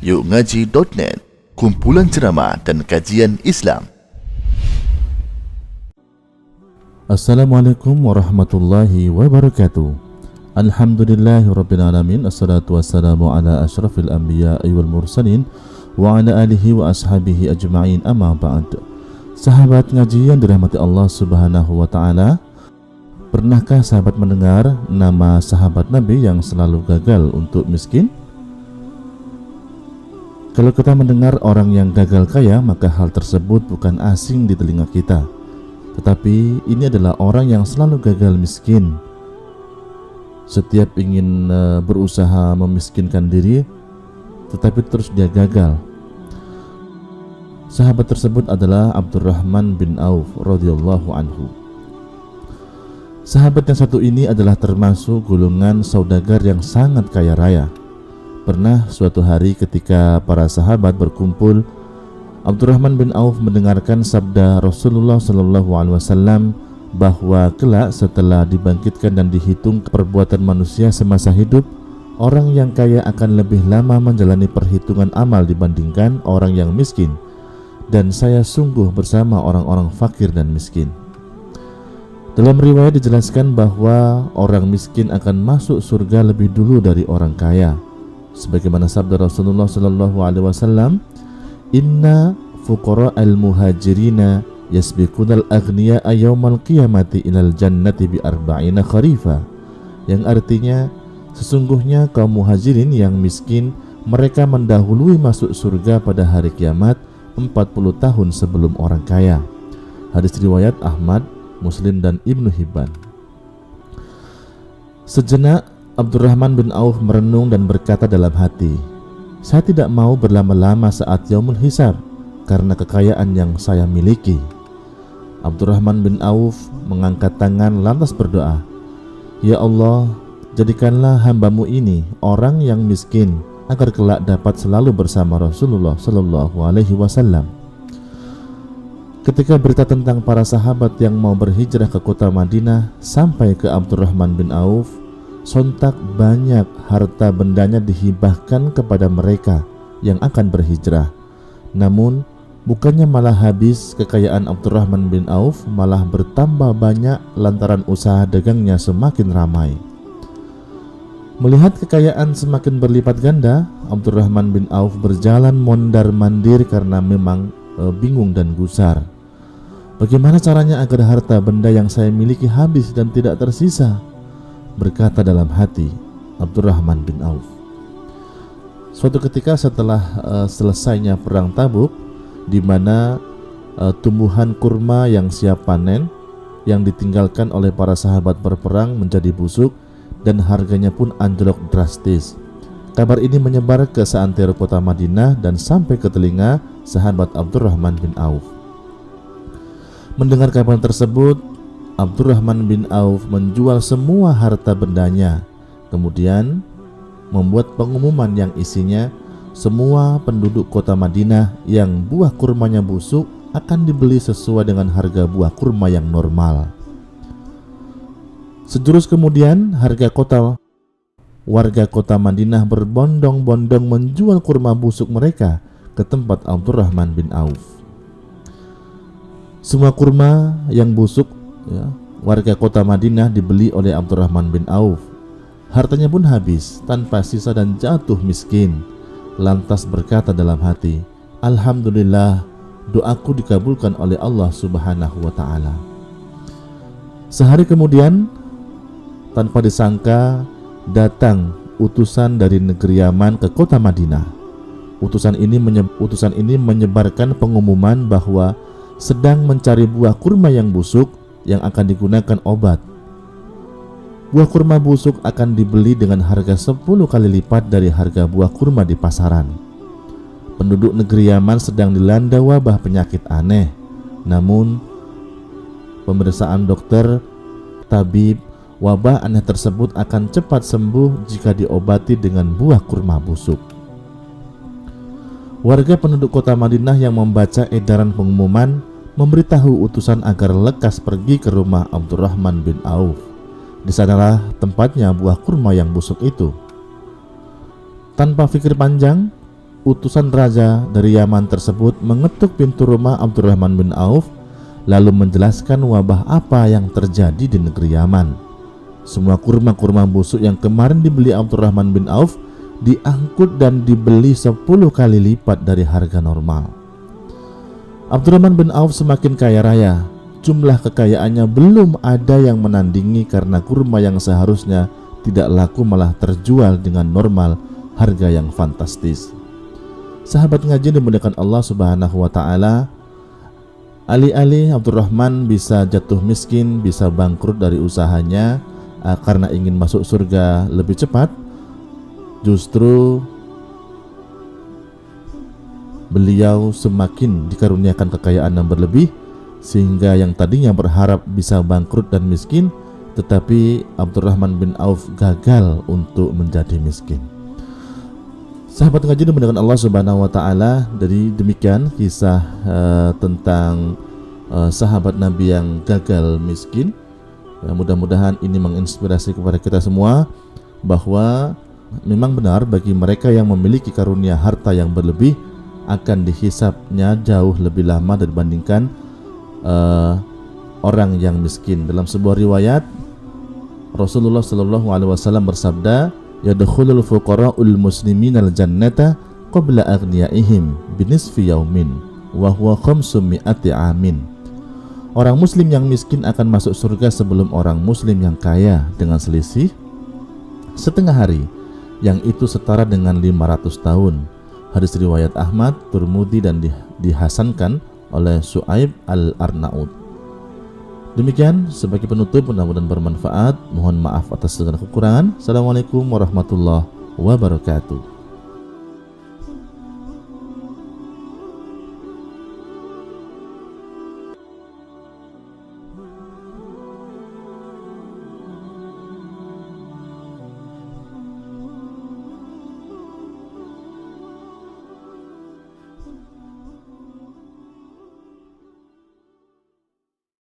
yukngaji.net, kumpulan ceramah dan kajian Islam. Assalamualaikum warahmatullahi wabarakatuh. Alhamdulillahirrabbilalamin. Assalatu wassalamu ala ashrafil anbiya'i wal mursalin wa ala alihi wa ashabihi ajma'in, amma ba'd. Sahabat ngaji yang dirahmati Allah subhanahu wa ta'ala, pernahkah sahabat mendengar nama sahabat Nabi yang selalu gagal untuk miskin? Kalau kita mendengar orang yang gagal kaya, maka hal tersebut bukan asing di telinga kita. Tetapi ini adalah orang yang selalu gagal miskin. Setiap ingin berusaha memiskinkan diri, tetapi terus dia gagal. Sahabat tersebut adalah Abdurrahman bin Auf radhiyallahu anhu. Sahabat yang satu ini adalah termasuk golongan saudagar yang sangat kaya raya. Pernah suatu hari ketika para sahabat berkumpul, Abdurrahman bin Auf mendengarkan sabda Rasulullah SAW bahwa kelak setelah dibangkitkan dan dihitung perbuatan manusia semasa hidup, orang yang kaya akan lebih lama menjalani perhitungan amal dibandingkan orang yang miskin, dan saya sungguh bersama orang-orang fakir dan miskin. Dalam riwayat dijelaskan bahwa orang miskin akan masuk surga lebih dulu dari orang kaya, sebagaimana sabda Rasulullah SAW, Inna fuqara al-muhajirina yasbiqunal aghniya'a yawmal qiyamati ilal jannati bi arba'ina kharifa, yang artinya sesungguhnya kaum muhajirin yang miskin mereka mendahului masuk surga pada hari kiamat 40 tahun sebelum orang kaya. Hadis riwayat Ahmad, Muslim dan Ibnu Hibban. Sejenak Abdurrahman bin Auf merenung dan berkata dalam hati, saya tidak mau berlama-lama saat yaumul hisab karena kekayaan yang saya miliki. Abdurrahman bin Auf mengangkat tangan lantas berdoa, Ya Allah, jadikanlah hambamu ini orang yang miskin agar kelak dapat selalu bersama Rasulullah SAW. Ketika berita tentang para sahabat yang mau berhijrah ke kota Madinah sampai ke Abdurrahman bin Auf, sontak banyak harta bendanya dihibahkan kepada mereka yang akan berhijrah. Namun bukannya malah habis, kekayaan Abdurrahman bin Auf malah bertambah banyak lantaran usaha dagangnya semakin ramai. Melihat kekayaan semakin berlipat ganda, Abdurrahman bin Auf berjalan mondar-mandir karena memang bingung dan gusar. Bagaimana caranya agar harta benda yang saya miliki habis dan tidak tersisa? Berkata dalam hati Abdurrahman bin Auf. Suatu ketika setelah selesainya perang Tabuk, di mana tumbuhan kurma yang siap panen yang ditinggalkan oleh para sahabat berperang menjadi busuk dan harganya pun anjlok drastis. Kabar ini menyebar ke seantero kota Madinah dan sampai ke telinga sahabat Abdurrahman bin Auf. Mendengar kabar tersebut, Abdurrahman bin Auf menjual semua harta bendanya, kemudian membuat pengumuman yang isinya semua penduduk kota Madinah yang buah kurmanya busuk akan dibeli sesuai dengan harga buah kurma yang normal. Sejurus kemudian warga kota Madinah berbondong-bondong menjual kurma busuk mereka ke tempat Abdurrahman bin Auf. Semua kurma yang busuk warga kota Madinah dibeli oleh Abdurrahman bin Auf. Hartanya pun habis tanpa sisa dan jatuh miskin. Lantas berkata dalam hati, Alhamdulillah, doaku dikabulkan oleh Allah subhanahu wa ta'ala. Sehari kemudian, tanpa disangka datang utusan dari negeri Yaman ke kota Madinah. Utusan ini menyebarkan pengumuman bahwa sedang mencari buah kurma yang busuk yang akan digunakan obat. Buah kurma busuk akan dibeli dengan harga 10 kali lipat dari harga buah kurma di pasaran. Penduduk negeri Yaman sedang dilanda wabah penyakit aneh. Namun pemeriksaan dokter, tabib, wabah aneh tersebut akan cepat sembuh jika diobati dengan buah kurma busuk. Warga penduduk kota Madinah yang membaca edaran pengumuman memberitahu utusan agar lekas pergi ke rumah Abdurrahman bin Auf. Di sanalah tempatnya buah kurma yang busuk itu. Tanpa pikir panjang, utusan raja dari Yaman tersebut mengetuk pintu rumah Abdurrahman bin Auf lalu menjelaskan wabah apa yang terjadi di negeri Yaman. Semua kurma-kurma busuk yang kemarin dibeli Abdurrahman bin Auf diangkut dan dibeli 10 kali lipat dari harga normal. Abdurrahman bin Auf semakin kaya raya. Jumlah kekayaannya belum ada yang menandingi karena kurma yang seharusnya tidak laku malah terjual dengan normal harga yang fantastis. Sahabat ngaji dimuliakan Allah Subhanahu wa taala, alih-alih Abdurrahman bisa jatuh miskin, bisa bangkrut dari usahanya karena ingin masuk surga lebih cepat, justru beliau semakin dikaruniakan kekayaan yang berlebih, sehingga yang tadinya berharap bisa bangkrut dan miskin, tetapi Abdurrahman bin Auf gagal untuk menjadi miskin. Sahabat ngaji dimuliakan Allah Subhanahu wa taala, dari demikian kisah tentang sahabat Nabi yang gagal miskin. Ya, mudah-mudahan ini menginspirasi kepada kita semua bahwa memang benar bagi mereka yang memiliki karunia harta yang berlebih akan dihisapnya jauh lebih lama dibandingkan orang yang miskin. Dalam sebuah riwayat Rasulullah Shallallahu Alaihi Wasallam bersabda, "Yadkhulul fuqara'ul muslimin al jannata qabla aghniyaihim binisfi yaumin wa huwa 500 amin." Orang muslim yang miskin akan masuk surga sebelum orang muslim yang kaya dengan selisih setengah hari, yang itu setara dengan 500 tahun. Hadis riwayat Ahmad, Turmudi dan dihasankan oleh Su'aib al-Arnaud. Demikian sebagai penutup, mudah-mudahan bermanfaat. Mohon maaf atas segala kekurangan. Assalamualaikum warahmatullahi wabarakatuh.